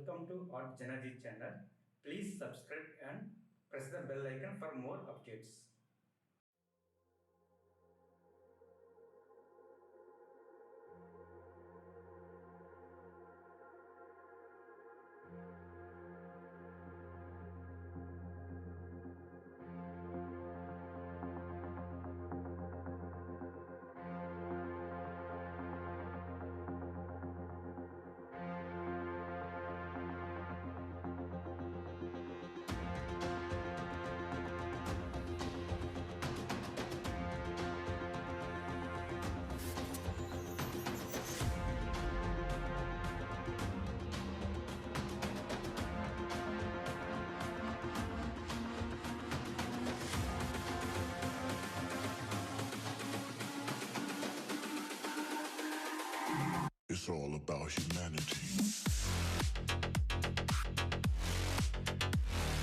Welcome to artjanag channel. Please subscribe and press the bell icon for more updates. It's all about humanity.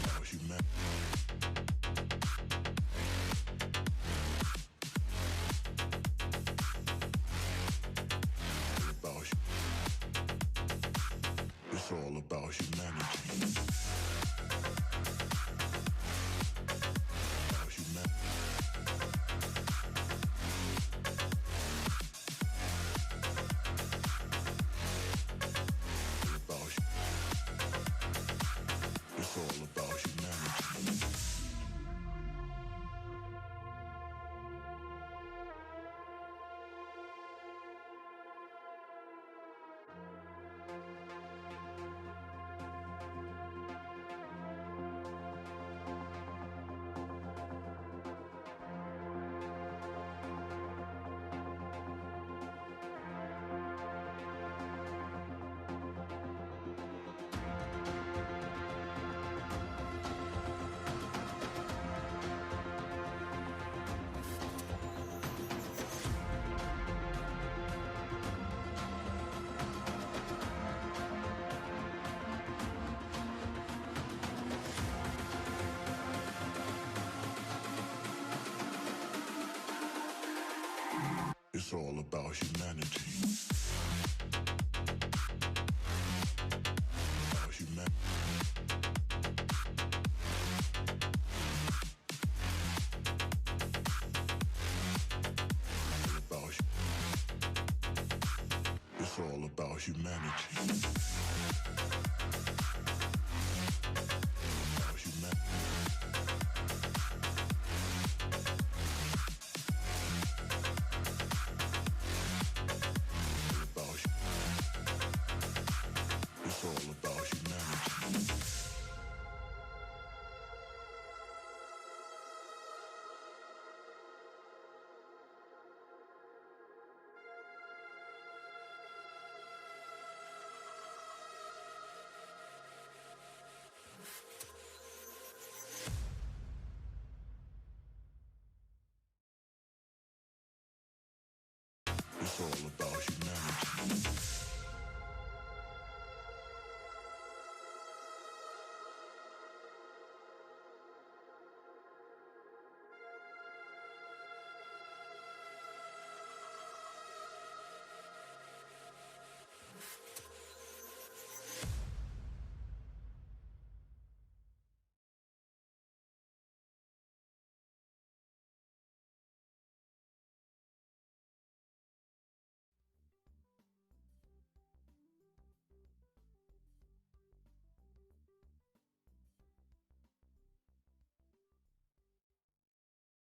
About humanity. It's all about humanity. About humanity. It's all about humanity. It's all about humanity. About humanity. It's all about humanity. About humanity. It's all about humanity. It's all